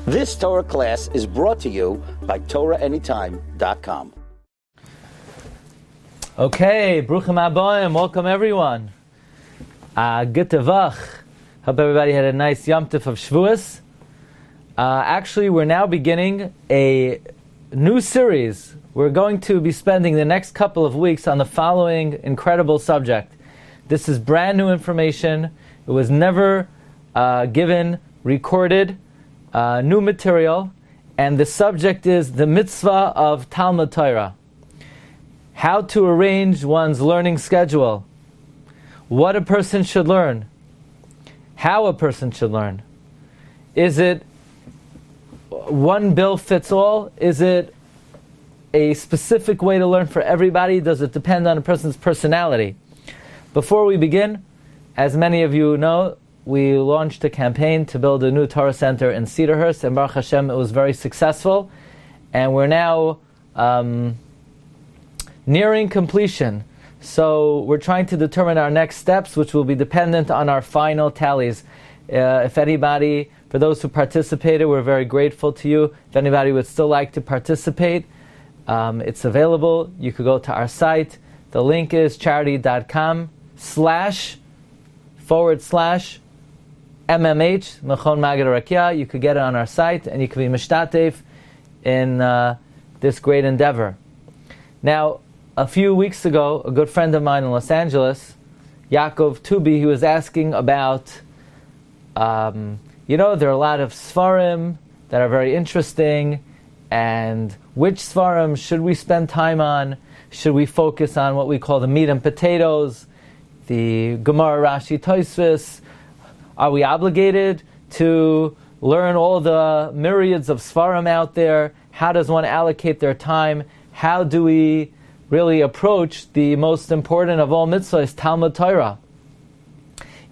This Torah class is brought to you by TorahAnytime.com. Okay, Bruchim Aboim, welcome everyone. Good Tevach. Hope everybody had a nice Yom Tov of Shavuos. Actually, we're now beginning a new series. We're going to be spending the next couple of weeks on the following incredible subject. This is brand new information. It was never given, recorded, new material, and the subject is the Mitzvah of Talmud Torah. How to arrange one's learning schedule. What a person should learn. How a person should learn. Is it one bill fits all? Is it a specific way to learn for everybody? Does it depend on a person's personality? Before we begin, as many of you know, we launched a campaign to build a new Torah center in Cedarhurst, and Baruch Hashem, it was very successful. And we're now nearing completion. So we're trying to determine our next steps, which will be dependent on our final tallies. If anybody, for those who participated, we're very grateful to you. If anybody would still like to participate, it's available. You could go to our site. The link is charity.com// MMH, Mechon Magid Rakia. You could get it on our site, and you could be mishtatef in this great endeavor. Now, a few weeks ago, a good friend of mine in Los Angeles, Yaakov Tubi, he was asking about, there are a lot of Sfarim that are very interesting, and which Sfarim should we spend time on? Should we focus on what we call the meat and potatoes, the Gemara, Rashi, Tosfos? Are we obligated to learn all the myriads of Sfarim out there? How does one allocate their time? How do we really approach the most important of all mitzvahs, Talmud Torah?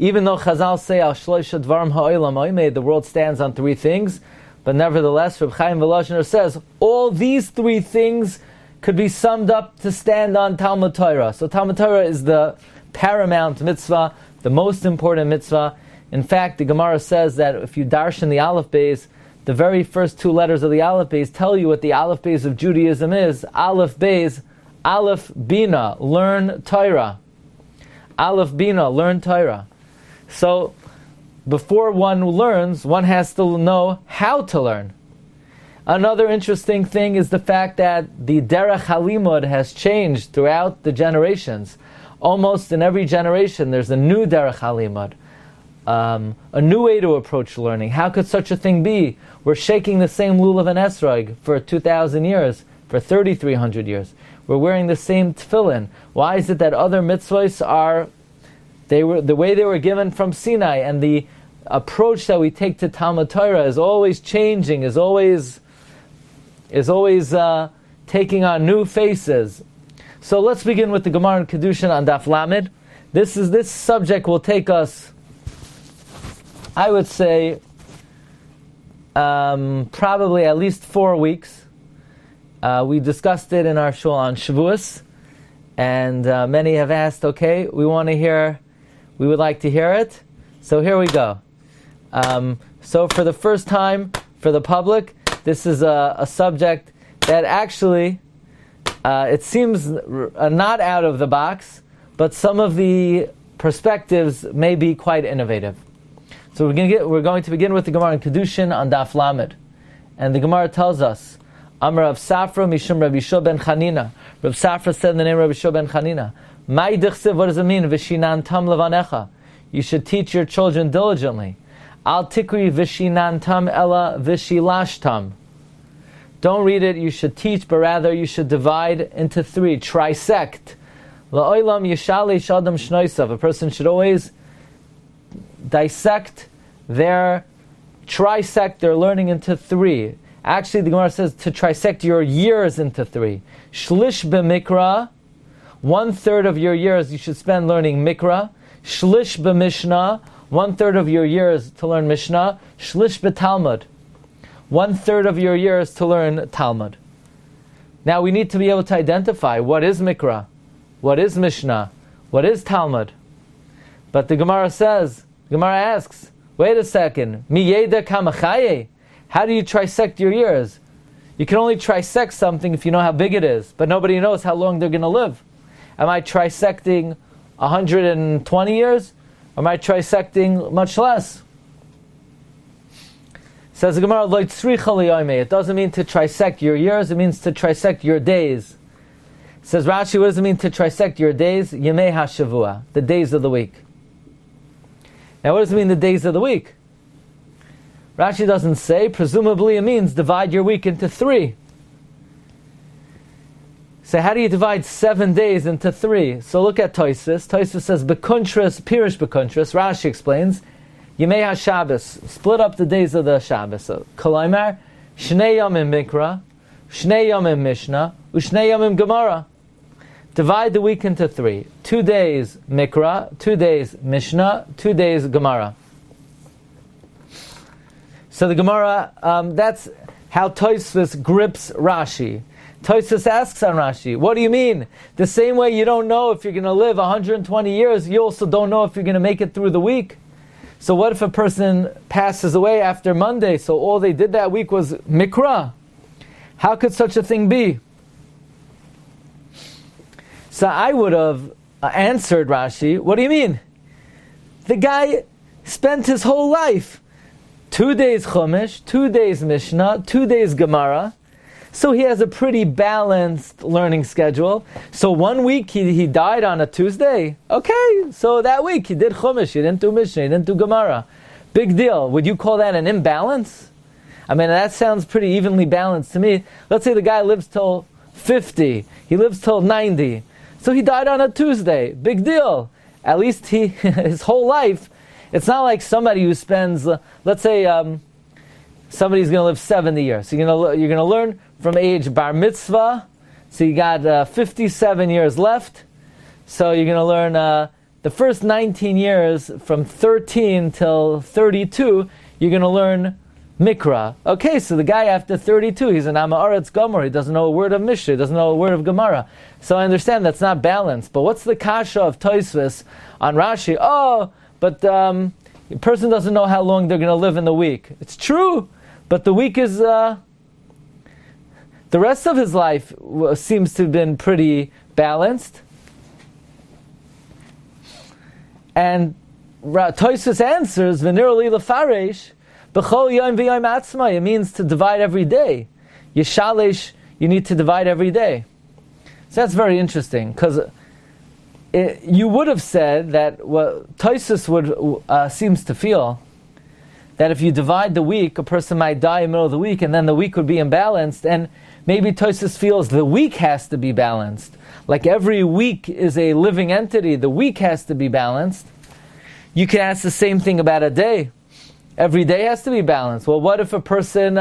Even though Chazal say, Al Shloisha Dvarim Ha'olam Oimed, the world stands on three things, but nevertheless, Reb Chaim Volozhiner says, all these three things could be summed up to stand on Talmud Torah. So Talmud Torah is the paramount mitzvah, the most important mitzvah. In fact, the Gemara says that if you darshan the Aleph Beis, the very first two letters of the Aleph Beis tell you what the Aleph Beis of Judaism is. Aleph Beis, Aleph Bina, learn Torah. Aleph Bina, learn Torah. So, before one learns, one has to know how to learn. Another interesting thing is the fact that the Derech HaLimud has changed throughout the generations. Almost in every generation, there's a new Derech HaLimud. A new way to approach learning. How could such a thing be? We're shaking the same lulav and esrog for 2,000 years, for 3,300 years. We're wearing the same tefillin. Why is it that other mitzvahs the way they were given from Sinai, and the approach that we take to Talmud Torah is always changing, is always taking on new faces. So let's begin with the Gemara and Kedushin on Daf Lamed. This subject will take us, I would say, probably at least 4 weeks. We discussed it in our shul on Shavuos, and many have asked, okay, we would like to hear it. So here we go. So for the first time, for the public, this is a subject that actually, it seems not out of the box, but some of the perspectives may be quite innovative. So we're going to begin with the Gemara in Kedushin on Daf Lamed. And the Gemara tells us, Amar Rav Safra Mishum Rabbi Yisroel ben Chanina. Rav Safra said in the name of Rabbi Yisroel ben Chanina, Mai dichsev, what does it mean? Vishinantam levanecha. You should teach your children diligently. Al tikri vishinantam ela vishilashtam. Don't read it, you should teach, but rather you should divide into 3. Trisect. La'olam yishali shadam shnoisav. A person should always trisect their learning into 3. Actually, the Gemara says to trisect your years into 3. Shlish b'mikra, 1/3 of your years you should spend learning Mikra. Shlish b'Mishna, 1/3 of your years to learn Mishnah. Shlish b'Talmud, 1/3 of your years to learn Talmud. Now we need to be able to identify what is Mikra, what is Mishnah, what is Talmud. But the Gemara asks, wait a second, Mi yeda kamachaye? How do you trisect your years? You can only trisect something if you know how big it is, but nobody knows how long they're going to live. Am I trisecting 120 years? Or am I trisecting much less? Says the Gemara, it doesn't mean to trisect your years, it means to trisect your days. Says Rashi, what does it mean to trisect your days? Yemei HaShavua, the days of the week. Now what does it mean, the days of the week? Rashi doesn't say, presumably it means divide your week into 3. So how do you divide 7 days into 3? So look at Tosfos. Tosfos says, Bekuntras, Pirish Bekuntras. Rashi explains, Yemei HaShabbos, split up the days of the Shabbos. So, Kolaimar, Shnei Yomim Mikra, Shnei Yomim Mishna, Ushnei Yomim Gemara. Divide the week into 3. 2 days Mikra, 2 days Mishnah, 2 days Gemara. So the Gemara, that's how Tosfos grips Rashi. Tosfos asks on Rashi, what do you mean? The same way you don't know if you're going to live 120 years, you also don't know if you're going to make it through the week. So what if a person passes away after Monday, so all they did that week was Mikra? How could such a thing be? So I would have answered Rashi, what do you mean? The guy spent his whole life 2 days Chumash, 2 days Mishnah, 2 days Gemara. So he has a pretty balanced learning schedule. So 1 week he died on a Tuesday. Okay, so that week he did Chumash, he didn't do Mishnah, he didn't do Gemara. Big deal. Would you call that an imbalance? I mean, that sounds pretty evenly balanced to me. Let's say the guy lives till 50. He lives till 90. So he died on a Tuesday. Big deal. At least his whole life, it's not like somebody who spends, let's say, somebody's going to live 70 years. So you're going to learn from age bar mitzvah. So you got 57 years left. So you're going to learn the first 19 years from 13 till 32. You're going to learn Mikra. Okay, so the guy after 32, he's an Amaretz Gomer. He doesn't know a word of Mishnah. He doesn't know a word of Gemara. So I understand that's not balanced. But what's the kasha of Tosfos on Rashi? Oh, but the person doesn't know how long they're going to live in the week. It's true, but the week is... the rest of his life seems to have been pretty balanced. And Tosfos answers, V'nirli lefaresh, b'chol yom v'yom atzma. It means to divide every day. Yeshalesh, you need to divide every day. So that's very interesting, because you would have said that what Tosfos would seems to feel, that if you divide the week, a person might die in the middle of the week, and then the week would be imbalanced, and maybe Tosfos feels the week has to be balanced. Like every week is a living entity, the week has to be balanced. You can ask the same thing about a day. Every day has to be balanced. Well, what if a person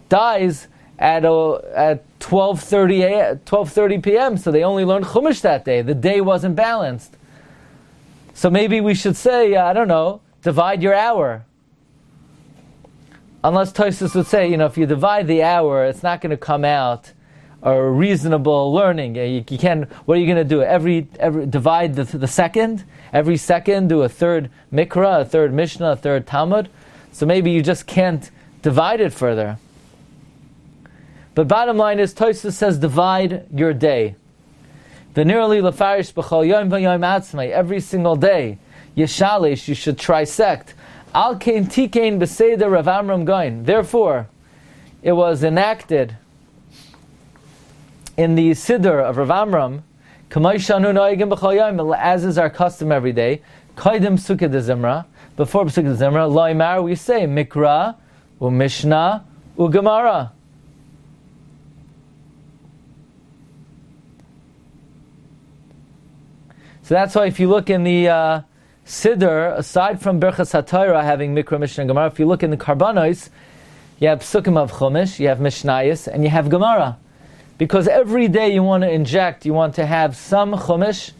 dies at 12:30 p.m., so they only learned Chumash that day? The day wasn't balanced. So maybe we should say, I don't know, divide your hour. Unless Tosfos would say, if you divide the hour, it's not going to come out a reasonable learning. You can't. What are you going to do? Every divide the second. Every second, do a third Mikra, a third Mishnah, a third Talmud. So maybe you just can't divide it further. But bottom line is, Tosfos says, divide your day. V'nirli lefarish b'chol yom v'yom atzmai. Every single day, yeshalish, you should trisect. Al kein tikein b'seder Rav Amram Goin. Therefore, it was enacted in the Siddur of Rav Amram, as is our custom every day, Kaidim Sukkah de Zimra, before Sukkah de Zimra, Loimar, we say Mikra, U Mishnah, U Gemara. So that's why if you look in the Siddur, aside from Berchas HaTorah having Mikra, Mishnah, and Gemara, if you look in the Karbanos, you have Psukim of Chumash, you have Mishnayos, and you have Gemara. Because every day you want to inject, you want to have some Chumash,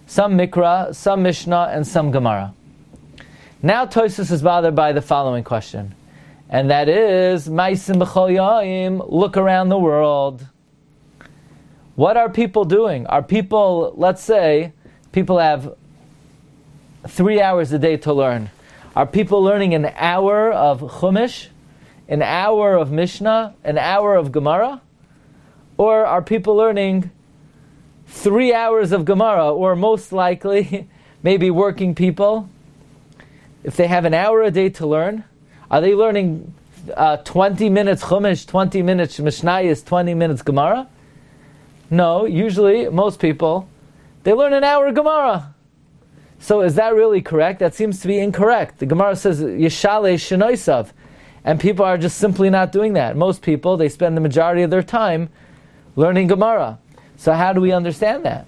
some Mikra, some Mishnah, and some Gemara. Now Tosfos is bothered by the following question. And that is, Maisim b'chol yom, look around the world. What are people doing? Are people, let's say, people have 3 hours a day to learn. Are people learning an hour of Chumash, an hour of Mishnah, an hour of Gemara? Or are people learning 3 hours of Gemara? Or most likely, maybe working people, if they have an hour a day to learn, are they learning 20 minutes Chumash, 20 minutes Mishnayos, 20 minutes Gemara? No, usually, most people, they learn an hour of Gemara. So is that really correct? That seems to be incorrect. The Gemara says, Yeshale Shenoisav. And people are just simply not doing that. Most people, they spend the majority of their time learning Gemara. So how do we understand that?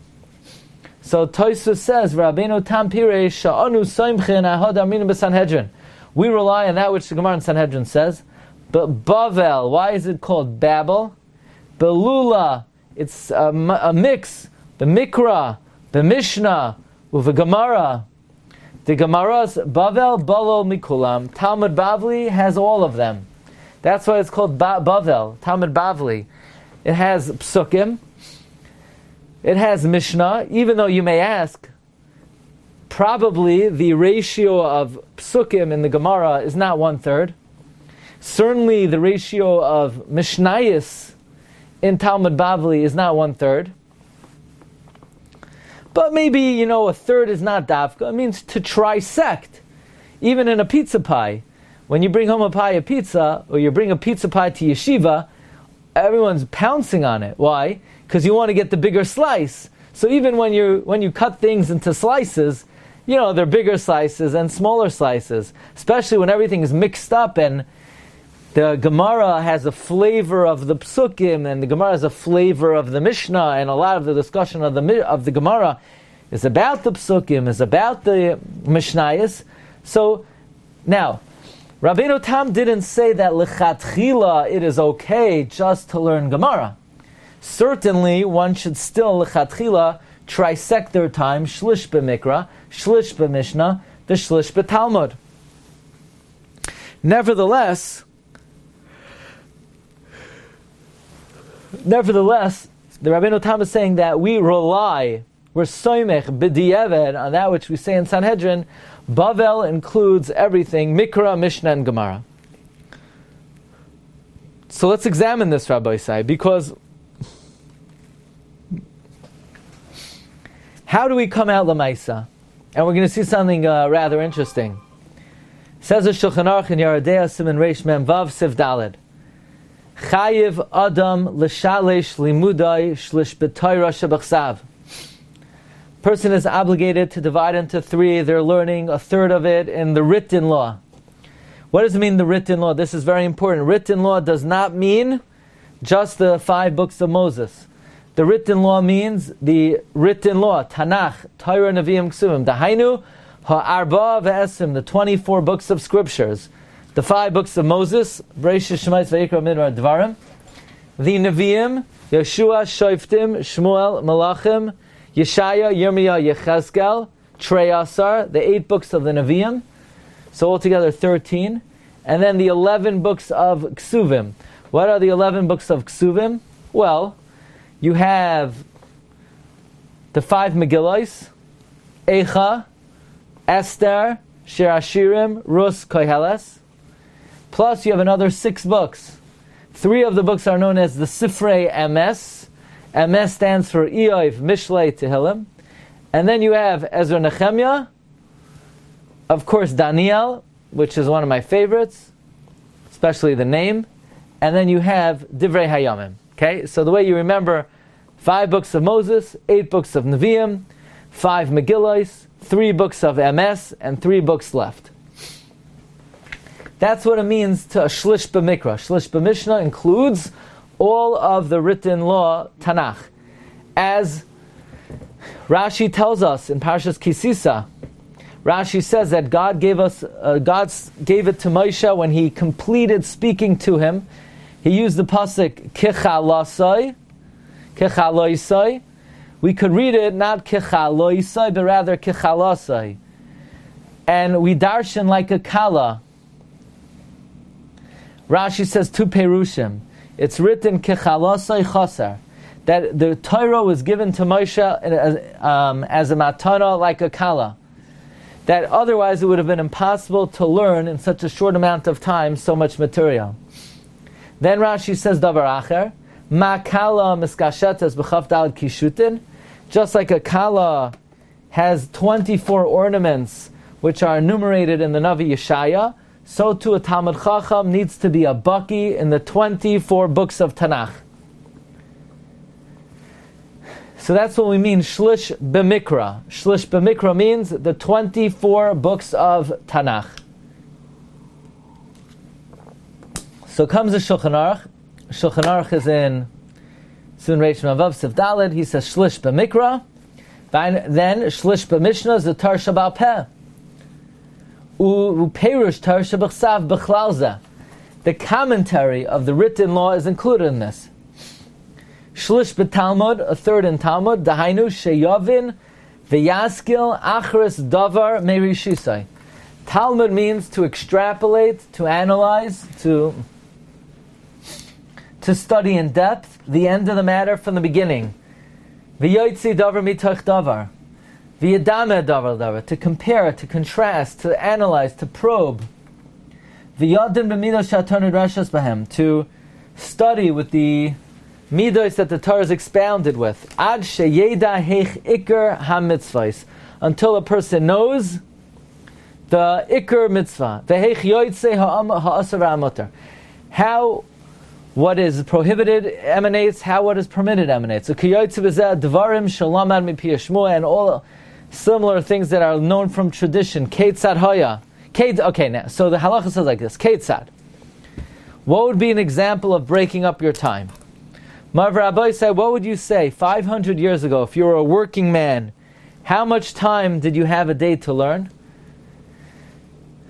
So Tosfos says, Rabbeinu Tam Pirei Sha'anu Soimchen Ahad Aminu B'Sanhedrin. We rely on that which the Gemara in Sanhedrin says. But Bavel, why is it called Babel? Belula, it's a mix. The Mikra, the Mishna, with a Gemara. The Gemara's Bavel, Balo, Mikulam. Talmud Bavli has all of them. That's why it's called Bavel, Talmud Bavli. It has Psukim. It has Mishnah, even though you may ask, probably the ratio of Psukim in the Gemara is not 1/3. Certainly the ratio of Mishnayos in Talmud Bavli is not 1/3. But maybe, 1/3 is not dafka. It means to trisect. Even in a pizza pie. When you bring home a pie of pizza, or you bring a pizza pie to yeshiva, everyone's pouncing on it. Why? Because you want to get the bigger slice. So even when you cut things into slices, they're bigger slices and smaller slices. Especially when everything is mixed up and the Gemara has a flavor of the Psukim, and the Gemara has a flavor of the Mishnah, and a lot of the discussion of the Gemara is about the Psukim, is about the Mishnayos. So, now, Rabbeinu Tam didn't say that lechatchila it is okay just to learn Gemara. Certainly, one should still lechatchila trisect their time, shlish b'mikra, shlish b'mishnah, the shlish b'talmud. Nevertheless, the Rabbeinu Tam is saying that we're soymech b'di'eved on that which we say in Sanhedrin. Bavel includes everything, Mikra, Mishnah, and Gemara. So let's examine this, Rabbi Isai, because how do we come out Lamaisa? And we're going to see something rather interesting. Says the Shulchan Aruch in Yeridea Siman Reish Mem Vav Siv Daled. Chayiv Adam l'shalish limudai shlish b'Torah shebachsav. Person is obligated to divide into 3. They're learning 1/3 of it in the written law. What does it mean, the written law? This is very important. Written law does not mean just the 5 books of Moses. The written law means the written law, Tanakh, Torah, Nevi'im, Ksuvim, Dahainu, Ha'arba ve'esim, the 24 books of scriptures. The 5 books of Moses, Bereshit, Shemais, Vayikra, Midbar, Dvarim. The Nevi'im, Yeshua, Shoftim, Shmuel, Malachim, Yeshaya, Yirmiyah, Yechezkel, Trei Asar, the 8 books of the Nevi'im. So altogether 13. And then the 11 books of Ksuvim. What are the 11 books of Ksuvim? Well, you have the 5 Megillos, Eicha, Esther, Shir Hashirim, Rus, Koheles. Plus you have another 6 books. 3 of the books are known as the Sifrei Emes. Emes stands for Eoiv, Mishlei, Tehillim. And then you have Ezra Nehemiah, of course Daniel, which is one of my favorites, especially the name. And then you have Divrei Hayamim. Okay, so the way you remember 5 books of Moses, 8 books of Nevi'im, 5 Megillos, 3 books of Emes, and 3 books left. That's what it means to a shlish b'mikra. Shlish b'mishnah includes all of the written law Tanakh. As Rashi tells us in Parshas Kisisa, Rashi says that God gave it to Moshe when he completed speaking to him. He used the pasuk kichalasai, kichaloisai. We could read it not kichaloisai, but rather kichalasai. And we darshan like a kala. Rashi says 2 perushim. It's written kichalasai chasar, that the Torah was given to Moshe as a matana like a kala. That otherwise it would have been impossible to learn in such a short amount of time so much material. Then Rashi says davar acher, ma kala miskashetes b'chaf daled kishutin, just like a kala has 24 ornaments which are enumerated in the Navi Yeshaya, so too a Talmud Chacham needs to be a baki in the 24 books of Tanakh. So that's what we mean, shlish b'mikra. Shlish b'mikra means the 24 books of Tanakh. So comes the Shulchan Aruch. Shulchan Aruch is in Sun Reish Mavav Siv Daled. He says shlish b'mikra. Then shlish b'mishna is the Torah Shabal Peh. Uperush Torah Shabachsav b'chlalza. The commentary of the written law is included in this. Shlish b'Talmud, a third in Talmud. Dahainu sheyavin v'yaskil achris davar merishisai. Talmud means to extrapolate, to analyze, to study in depth the end of the matter from the beginning. V'yotzi davar mitoch davar. V'yadame davar davar. To compare, to contrast, to analyze, to probe. V'yadin b'midos shatar nidrashas b'hem. To study with the midos that the Torah is expounded with. Ad sheyeda heich ikar ha-mitzvahs. Until a person knows the ikar mitzvah. V'heich yoytze ha'asar ha'amutar. How what is prohibited emanates, how what is permitted emanates. So kiyotze b'zeh dvarim shalamad mipi Shmuel, and all similar things that are known from tradition. Ketzad haya. Okay, now, so the halacha says like this. Ketzad. What would be an example of breaking up your time? Rabbi said, what would you say 500 years ago if you were a working man? How much time did you have a day to learn?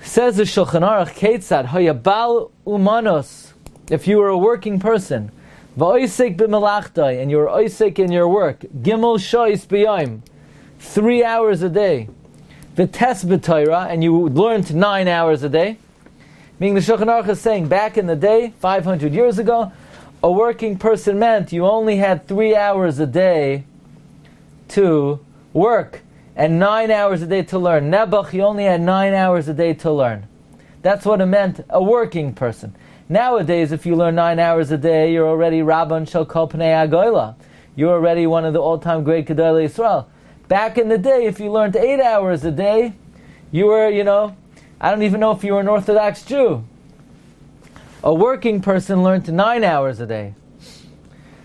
Says the Shulchan Aruch, Ketzad hayabal umanos. If you were a working person, v'oisek b'melachtai, and you were oisek in your work, gimel shois b'yayim, 3 hours a day, v'tes b'Torah, and you learned 9 hours a day. Meaning the Shulchan Aruch is saying, back in the day, 500 years ago, a working person meant you only had 3 hours a day to work and 9 hours a day to learn. Nebuch, you only had 9 hours a day to learn. That's what it meant, a working person. Nowadays, if you learn 9 hours a day, you're already Rabban Shel Kol Pnei Agoyla. You're already one of the all-time great Gedolei Yisroel. Back in the day, if you learned 8 hours a day, you were, I don't even know if you were an Orthodox Jew. A working person learned 9 hours a day.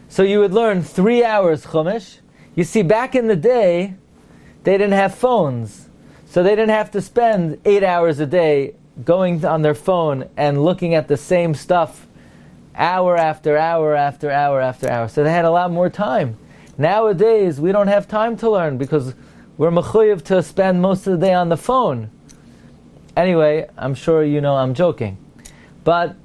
So you would learn 3 hours Chumash. You see, back in the day, they didn't have phones. So they didn't have to spend 8 hours a day going on their phone and looking at the same stuff hour after hour after hour after hour. So they had a lot more time. Nowadays, we don't have time to learn because we're mechuyev to spend most of the day on the phone. Anyway, I'm sure you know I'm joking. But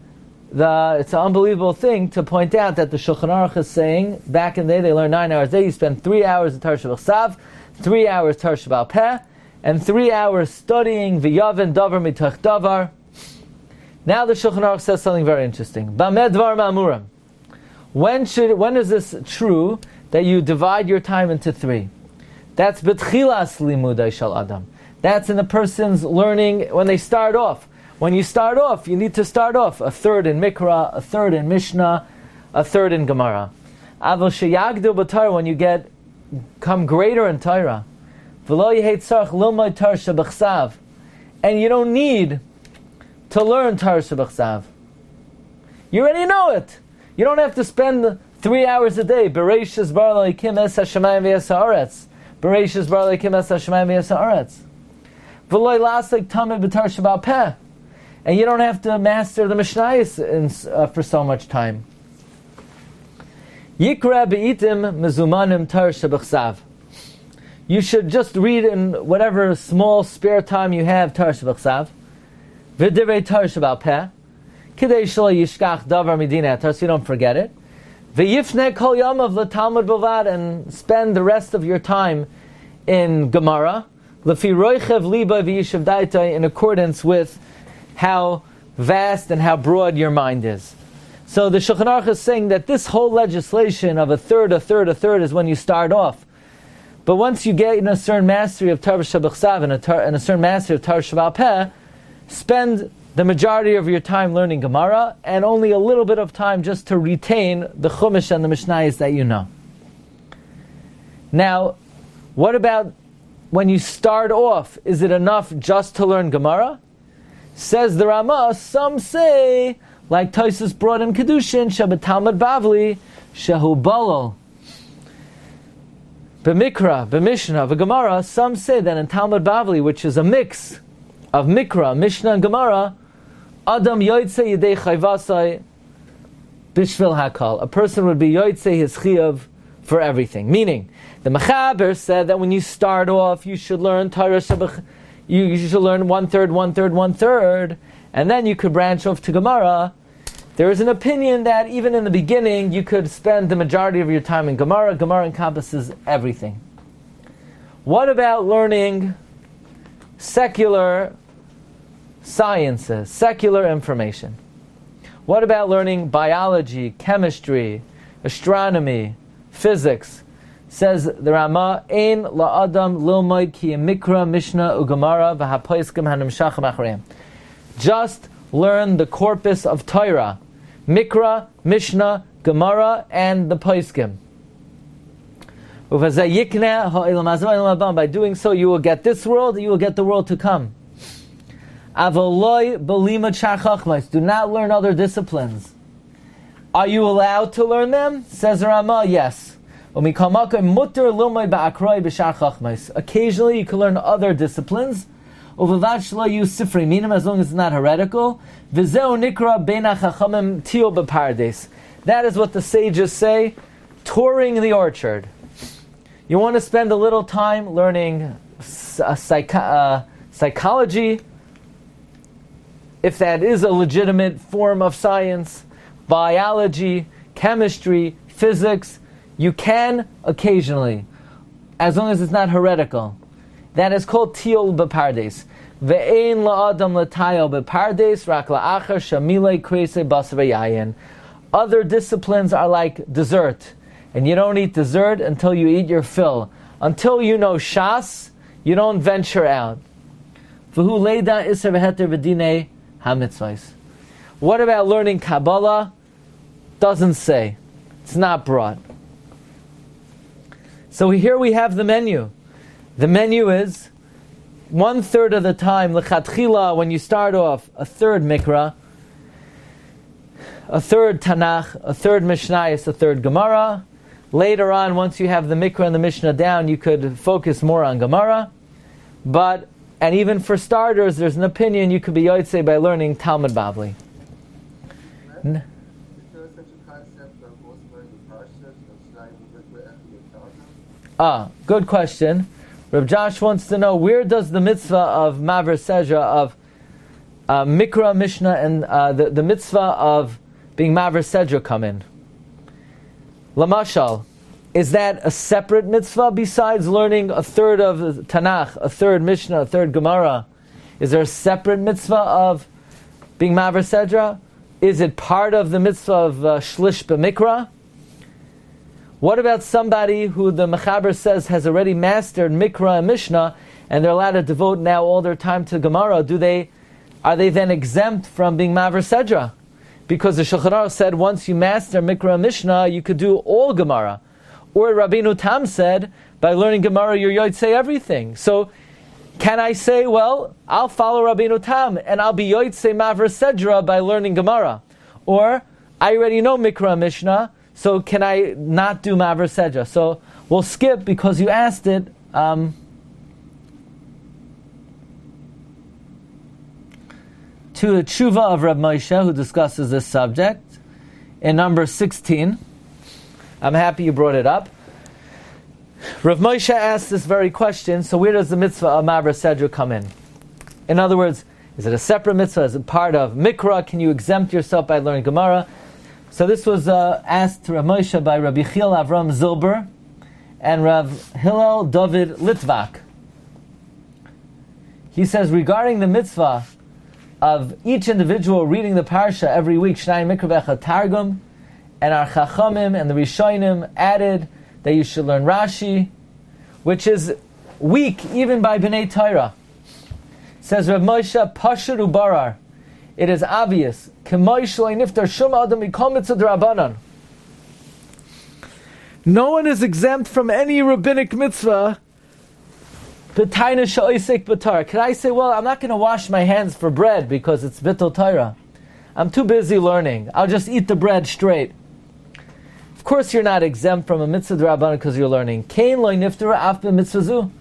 it's an unbelievable thing to point out that the Shulchan Aruch is saying, back in the day they learned 9 hours a day, you spend 3 hours in Torah Shabbat, 3 hours Torah Shabbat Peh, and 3 hours studying V'yavin davar mitoch davar. Now the Shulchan Aruch says something very interesting. Bameh dvar ma'amurim. When is this true that you divide your time into 3? That's b'tchilas limudai shel adam. That's in the person's learning when they start off. When you start off, you need to start off a third in Mikra, a third in Mishna, a third in Gemara. Avol sheyagdu b'Torah, when you come greater in Torah, v'lo yehei tzarich lilmod Torah shebachsav, and you don't need to learn Torah shebachsav. You already know it. You don't have to spend 3 hours a day. Bereishis bar lo'ikim es hashamayim v'es ha'aretz. Bereishis bar lo'ikim es hashamayim v'es ha'aretz. V'lo lasek tamid b'Torah Shabbat Peh. And you don't have to master the Mishnayos for so much time. Yikra be'itim mezumanim Torah shebachsav. You should just read in whatever small spare time you have Torah shebachsav. V'divrei Torah Shabbat Peh. Kidei shelo yishkach davar midina Torah, so you don't forget it. V'yifne kol yamav l'talmud b'vad, and spend the rest of your time in Gemara. L'fi roichev liba v'yishav daitai, in accordance with how vast and how broad your mind is. So the Shulchan Aruch is saying that this whole legislation of a third is when you start off. But once you get in a certain mastery of Torah Shabbat and a certain mastery of Torah Shabbat Peh, spend the majority of your time learning Gemara, and only a little bit of time just to retain the Chumash and the Mishnayos that you know. Now, what about when you start off? Is it enough just to learn Gemara? Says the Ramah, some say, like Tosfos brought in Kedushin, Shabbat Talmud Bavli, Shehu Balal. B'Mikra, b'Mishna, b'Gemara, some say that in Talmud Bavli, which is a mix of Mikra, Mishna, and Gemara, Adam yoytze yidei chayvasai bishvil hakal. A person would be yoytze his chiyav for everything. Meaning, the Mechaber said that when you start off, you should learn Torah Shabbat. You should learn 1/3, 1/3, 1/3, and then you could branch off to Gemara. There is an opinion that even in the beginning, you could spend the majority of your time in Gemara. Gemara encompasses everything. What about learning secular sciences, secular information? What about learning biology, chemistry, astronomy, physics? Says the Ramah, Ein la'adam lilmoid ki Mikra, Mishna, u'Gemara v'hapoiskim hanimshachim achreim. Just learn the corpus of Torah, Mikra, Mishna, Gemara, and the Poiskim. By doing so, you will get this world, you will get the world to come. Do not learn other disciplines. Are you allowed to learn them? Says Ramah, yes. Occasionally you can learn other disciplines, as long as it's not heretical. That is what the sages say, touring the orchard. You want to spend a little time learning psychology, if that is a legitimate form of science, biology, chemistry, physics. You can occasionally, as long as it's not heretical. That is called tiol bepardes. Ve'ein la'adam l'tayol bepardes rak la'achar shamilei kreisei basar v'yayin. Other disciplines are like dessert, and you don't eat dessert until you eat your fill. Until you know Shas, you don't venture out. V'hu leida iser v'heter v'dinei hamitzvahs. What about learning Kabbalah? Doesn't say. It's not brought. So here we have the menu. The menu is 1/3 of the time, l'chatchila, when you start off, 1/3 Mikra, 1/3 Tanakh, 1/3 Mishnayos, 1/3 Gemara. Later on, once you have the Mikra and the Mishnah down, you could focus more on Gemara. And even for starters, there's an opinion you could be yotzei by learning Talmud Bavli. Good question. Reb Josh wants to know, where does the mitzvah of Maver Sejra, of Mikra, Mishnah, and the mitzvah of being Maver Sejra come in? Lamashal, is that a separate mitzvah besides learning 1/3 of Tanakh, 1/3 Mishnah, 1/3 Gemara? Is there a separate mitzvah of being Maver Sejra? Is it part of the mitzvah of Shlish B'Mikra? What about somebody who the Mechaber says has already mastered Mikra and Mishnah, and they're allowed to devote now all their time to Gemara? Are they then exempt from being Maver Sejra? Because the Shulchan Aruch said once you master Mikra and Mishnah, you could do all Gemara. Or Rabbeinu Tam said, by learning Gemara, you're yotzei everything. So, can I say, well, I'll follow Rabbeinu Tam, and I'll be yotzei Maver Sejra by learning Gemara? Or, I already know Mikra and Mishnah, so can I not do Maver Sejra? So we'll skip because you asked it. To a tshuva of Reb Moshe, who discusses this subject in number 16. I'm happy you brought it up. Rav Moshe asked this very question, so where does the mitzvah of Maver Sejra come in? In other words, is it a separate mitzvah? Is it part of Mikra? Can you exempt yourself by learning Gemara? So this was asked to Rav Moshe by Rabbi Chiel Avram Zilber and Rav Hillel David Litvak. He says, regarding the mitzvah of each individual reading the Parsha every week, Shnai Mikra V'Echad Targum, and our Chachamim and the Rishonim added that you should learn Rashi, which is weak even by Bnei Torah. Says Rav Moshe, Pashur Ubarar, it is obvious. No one is exempt from any rabbinic mitzvah. Could I say, well, I'm not going to wash my hands for bread because it's bittul Torah. I'm too busy learning. I'll just eat the bread straight. Of course you're not exempt from a mitzvah d'Rabbanan because you're learning. Kain lo niftara af b'mitzvah zu.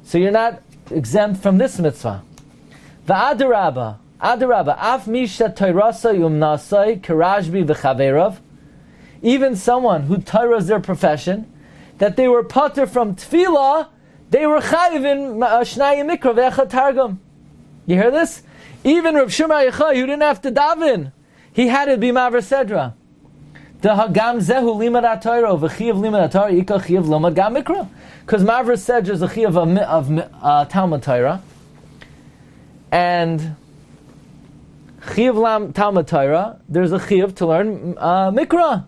So you're not exempt from this mitzvah. V'adarabba, af misha toirasa yumnasai karajbi v'chaverav. Even someone who Torah is their profession, that they were pater from tefillah, they were chayiv in shnai mikra ve'echad targum. You hear this? Even Rav Shimon Yochai, who didn't have to daven, he had to be maver sedra. The hagam zehu limad Torah v'chiyav limad Torah ikal chiyav lomad gam mikra, because maver sedra is a chiyav of Talmud Torah, and chiyav Talmud Torah, there's a chiyav to learn mikra.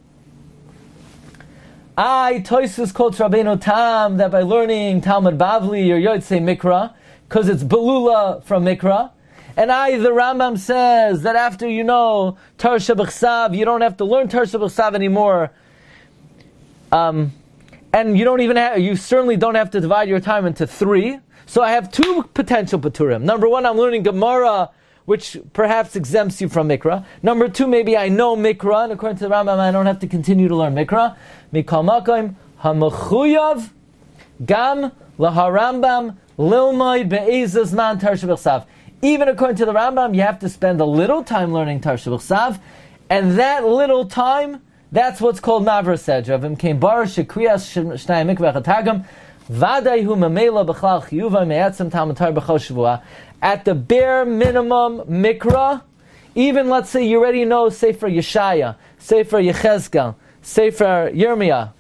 Toisus quotes Rabbeinu Tam that by learning Talmud Bavli or Yotzei Mikra, because it's Belula from Mikra. And the Rambam says that after you know Torah Shebechsav, you don't have to learn Torah Shebechsav anymore. And you certainly don't have to divide your time into 3. So I have 2 potential Paturim. Number 1, I'm learning Gemara, which perhaps exempts you from Mikra. Number 2, maybe I know Mikra, and according to the Rambam, I don't have to continue to learn Mikra. Mikal Makom, HaMechuyav, Gam, LaHarambam, Lilmoid, Be'ezaz Man, Torah Shebechsav. Even according to the Rambam, you have to spend a little time learning Torah Shebechsav, and that little time, that's what's called Maver Sedra. V'im Kein Bar, Shekriyas, Shnai Mikra V'Chatagam, Vaday Hu Mamela B'chlal Chiyuva, Me'etzem Talmud Torah B'chol Shavua. At the bare minimum Mikra, even let's say you already know Sefer Yeshaya, Sefer Yechezkel, Sefer Yirmiyah,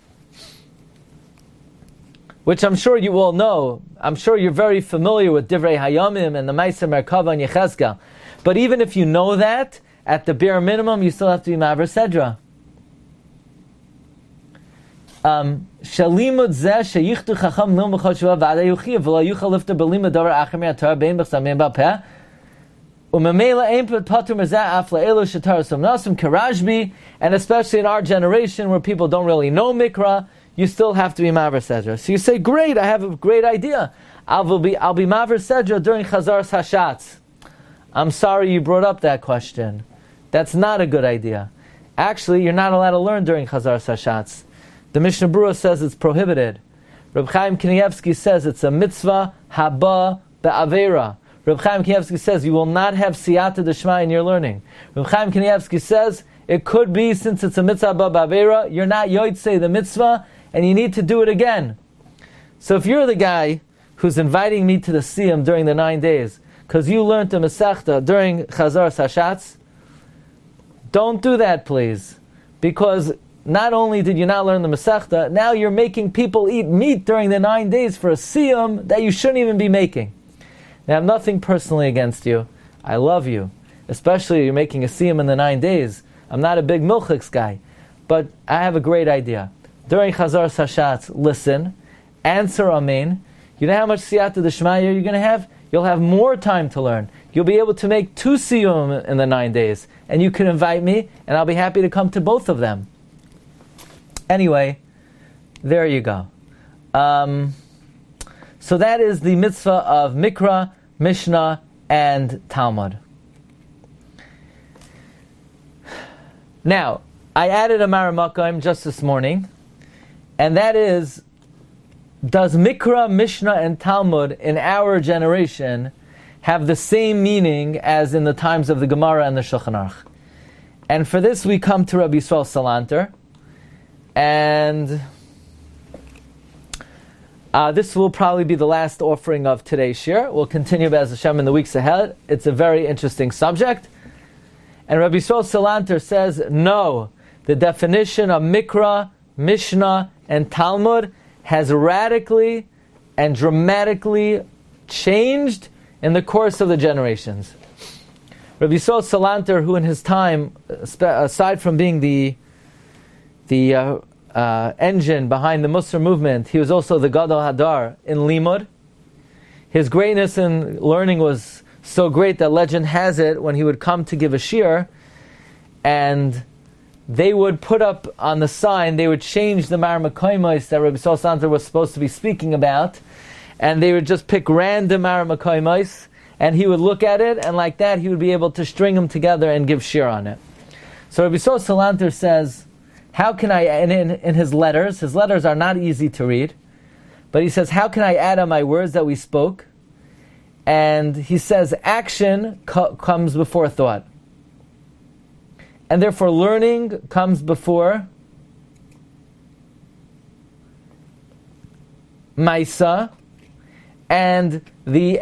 which I'm sure you all know. I'm sure you're very familiar with Divrei Hayamim and the Ma'aser Merkava and Yechezkel. But even if you know that, at the bare minimum, you still have to be Maver Sedra. Shalimud zeh sheyichtu chacham lil mechad shua v'adei yuchiv v'lo yuchal lifter b'limud davar acher me'atar bein b'chsamim b'peh u'memela ein patur mezeh af le'elu shetar somnasim karajbi, and especially in our generation where people don't really know Mikra, you still have to be Maver Sedra. So you say, great, I have a great idea. I'll be Maver Sedra during Chazar Hashatz. I'm sorry you brought up that question. That's not a good idea. Actually, you're not allowed to learn during Chazar Hashatz. The Mishnah Berurah says it's prohibited. Reb Chaim Kanievsky says it's a mitzvah haba be'avera. Reb Chaim Kanievsky says you will not have siyata d'shma in your learning. Reb Chaim Kanievsky says it could be, since it's a mitzvah haba be'avera, you're not yotzei the mitzvah, and you need to do it again. So if you're the guy who's inviting me to the siyum during the 9 days, because you learned the Masechta during Chazar Hashatz, don't do that, please. Because not only did you not learn the Masechta, now you're making people eat meat during the 9 days for a siyum that you shouldn't even be making. Now, I have nothing personally against you. I love you. Especially you're making a siyum in the 9 days. I'm not a big milchiks guy. But I have a great idea. During Chazar Hashatz, listen, answer Amen. You know how much siyata d'shmaya you're going to have? You'll have more time to learn. You'll be able to make 2 siyum in the 9 days. And you can invite me, and I'll be happy to come to both of them. Anyway, there you go. So that is the mitzvah of Mikra, Mishna, and Talmud. Now, I added a Maramakim just this morning, and that is, does Mikra, Mishnah, and Talmud in our generation have the same meaning as in the times of the Gemara and the Shulchan Aruch? And for this we come to Rabbi Yisroel Salanter, and this will probably be the last offering of today's shiur. We'll continue Be'ez Hashem in the weeks ahead. It's a very interesting subject. And Rabbi Yisroel Salanter says, no, the definition of Mikra, Mishnah, and Talmud has radically and dramatically changed in the course of the generations. Rabbi Yisroel Salanter, who in his time, aside from being the engine behind the Musar movement, he was also the Gadol Hadar in Limud. His greatness in learning was so great that legend has it when he would come to give a shiur, and they would put up on the sign, they would change the Mar Makoimos that Rabbi Salanter was supposed to be speaking about, and they would just pick random Mar Makoimos, and he would look at it, and like that he would be able to string them together and give shiur on it. So Rabbi Salanter says, how can I, in his letters are not easy to read, but he says, how can I add on my words that we spoke? And he says, action comes before thought. And therefore learning comes before Maisa, and the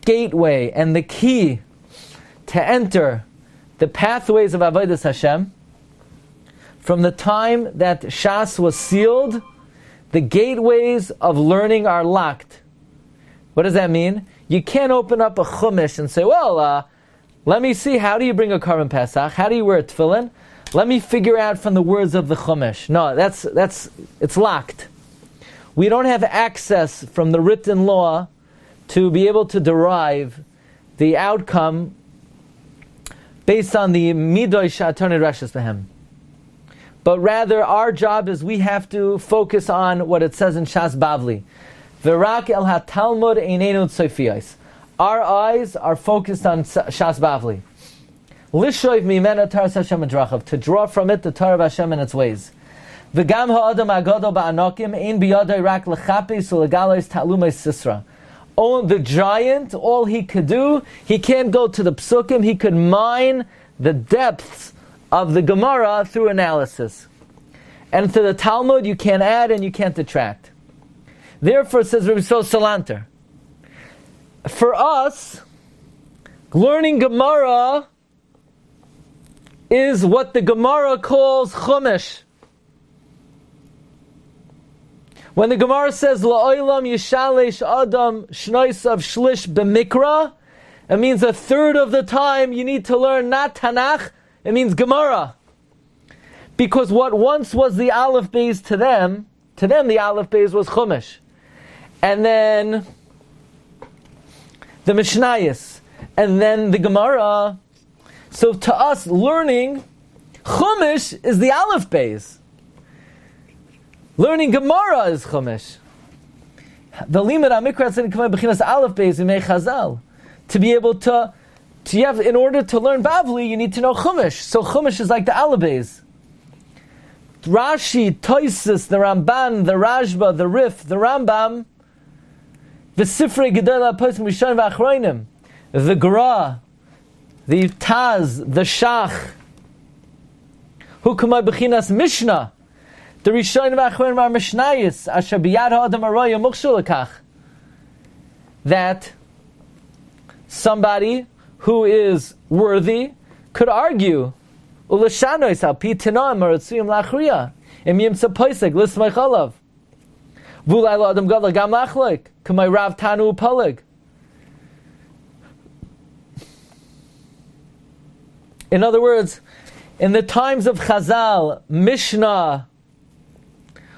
gateway and the key to enter the pathways of Avodas Hashem, from the time that Shas was sealed, the gateways of learning are locked. What does that mean? You can't open up a Chumash and say, well, let me see, how do you bring a Karban Pesach? How do you wear a tefillin? Let me figure out from the words of the Chumash. No, it's locked. We don't have access from the written law to be able to derive the outcome based on the Midoy Sha'atonid Rashas Behem. But rather, our job is we have to focus on what it says in Shas Bavli. V'rak el ha-Talmud einenu tzofiyos. Our eyes are focused on Shas Bavli. Lishoiv mimena Torah Hashem adrachav, to draw from it the Torah of Hashem and its ways. V'gam ha'adam agadol ba'anokim ein biyadai rak l'chapis u'legalois ta'lumos sisra. Oh, the giant, all he could do, he can't go to the psukim, he could mine the depths of the Gemara through analysis. And to the Talmud, you can't add and you can't detract. Therefore, says Rabbi Salanter, for us, learning Gemara is what the Gemara calls Chumash. When the Gemara says La'olam Yishalesh Adam Shnoisav Shlish B'Mikra, it means a third of the time you need to learn not Tanakh, it means Gemara. Because what once was the Aleph Beis to them the Aleph Beis was Chumash. And then the Mishnayos, and then the Gemara. So to us, learning Chumash is the Aleph Beis. Learning Gemara is Chumash. The limit on Mikra is b'chinas Aleph Beis imei Chazal. To be able to have, in order to learn Bavli, you need to know Chumash. So Chumash is like the Aleph Beis. Rashi, Toisus, the Ramban, the Rashba, the Rif, the Rambam, the Sifrei Gedol HaPoskim Rishonim v'Achronim, the Gra, the Taz, the Shach, Hu Kamay B'chinas Mishna, the Rishonim v'Achronim are Mishnayos, Asher B'yad HaAdam Aroya Mukshu L'kach, that somebody who is worthy could argue Ulashanois al pi tinoim aratzuyim lachriya im yimtza poisek lismay chalav vulay lo adam gadol gam lachloik kamay rav tanu upalig. In other words, in the times of Chazal, Mishnah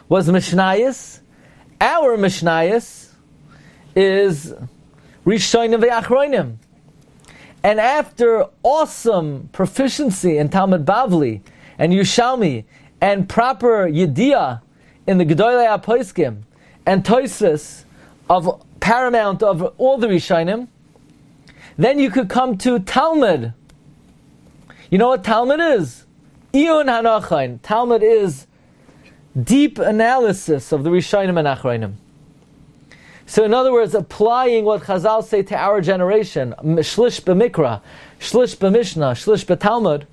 was Mishnayos. Our Mishnayos is Rishonim ve'Achronim. And after awesome proficiency in Talmud Bavli and Yerushalmi and proper Yediyah in the Gedolei HaPoskim and Tosfos of paramount of all the Rishonim, then you could come to Talmud. You know what Talmud is? Iyun Hanachain. Talmud is deep analysis of the Rishonim and Achronim. So in other words, applying what Chazal say to our generation, shlish b'mikra, shlish b'mishna, shlish b'talmud,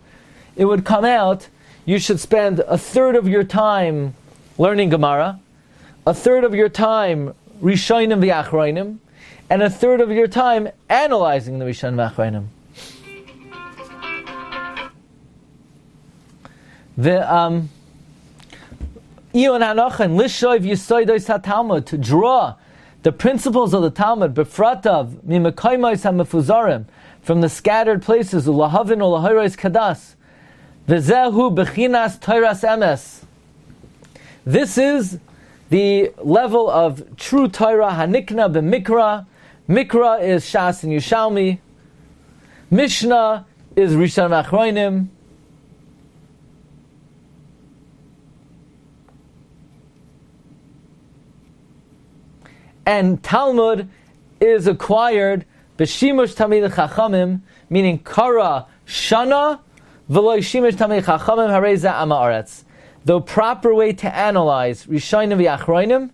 it would come out, you should spend a third of your time learning Gemara, a third of your time Rishonim v'Achronim, and a third of your time analyzing the Rishonim v'Achronim. To draw the principles of the Talmud, befratav mimakaymos hamefuzarim, from the scattered places, ulahavin ulahoros kadas, v'zehu bechinas toras emes. This is the level of true Torah, hanikna b'mikra. Mikra is Shas and Yerushalmi. Mishna is Rishon Achronim. And Talmud is acquired b'shimush tamid chachamim, meaning kara shana v'lo shimush tamid chachamim hareza amaretz. The proper way to analyze Rishonim v'Achronim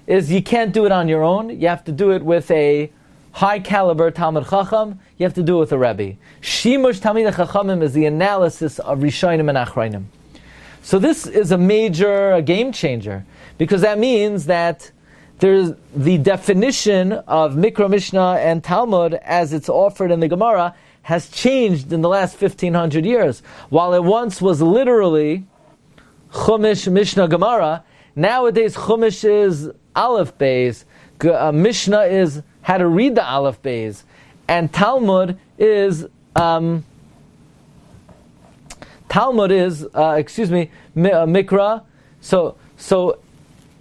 is you can't do it on your own. You have to do it with a high caliber Talmud Chacham. You have to do it with a Rabbi. Shimush tamid chachamim is the analysis of Rishonim and Achronim. So this is a major game changer, because that means that there's the definition of Mikra, Mishna, and Talmud as it's offered in the Gemara has changed in the last 1500 years. While it once was literally Chumash, Mishna, Gemara, nowadays Chumash is Aleph Beis, Mishna is how to read the Aleph Beis, and Talmud is Mikra.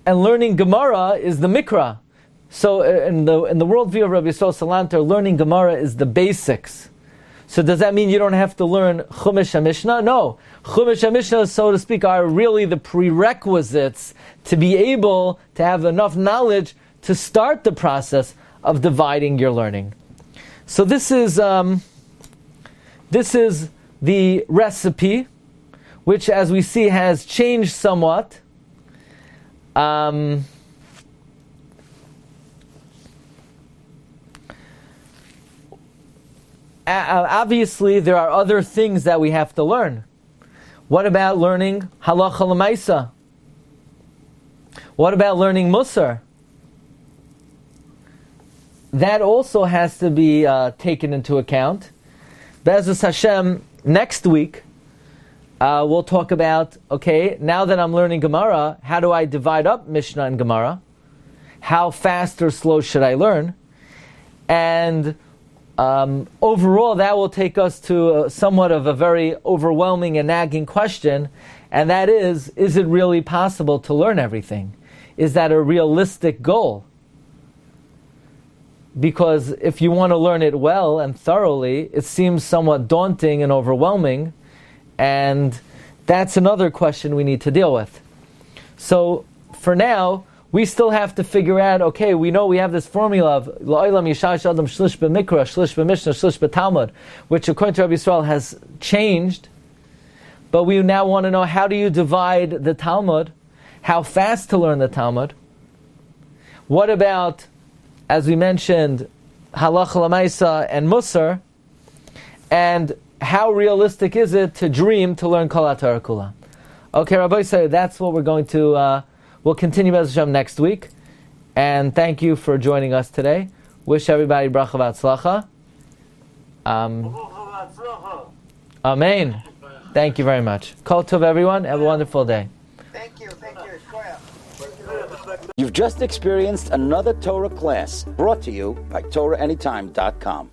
And learning Gemara is the Mikra. So in the worldview of Rabbi Yisroel Salanter, learning Gemara is the basics. So does that mean you don't have to learn Chumash and Mishnah? No. Chumash and Mishnah, so to speak, are really the prerequisites to be able to have enough knowledge to start the process of dividing your learning. So this is the recipe, which, as we see, has changed somewhat. Obviously, there are other things that we have to learn. What about learning halacha l'maisa? What about learning musar? That also has to be taken into account. Be'ezus Hashem, next week, we'll talk about, okay, now that I'm learning Gemara, how do I divide up Mishnah and Gemara? How fast or slow should I learn? And overall, that will take us to somewhat of a very overwhelming and nagging question, and that is it really possible to learn everything? Is that a realistic goal? Because if you want to learn it well and thoroughly, it seems somewhat daunting and overwhelming. And that's another question we need to deal with. So, for now, we still have to figure out, okay, we know we have this formula of La'olam Yishash Adam Shlish B'Mikra, Shlish B'Mishna, Shlish B'Talmud, which according to Rabbi Yisroel has changed. But we now want to know, how do you divide the Talmud? How fast to learn the Talmud? What about, as we mentioned, halacha l'maisa and musar? And how realistic is it to dream to learn Kol HaTorah Kula? Okay, Rabbi, so that's what we're going to, we'll continue Be'ez Hashem next week. And thank you for joining us today. Wish everybody bracha v'atzlacha. Amen. Thank you very much. Kol tov, everyone. Have a wonderful day. Thank you. You've just experienced another Torah class brought to you by TorahAnytime.com.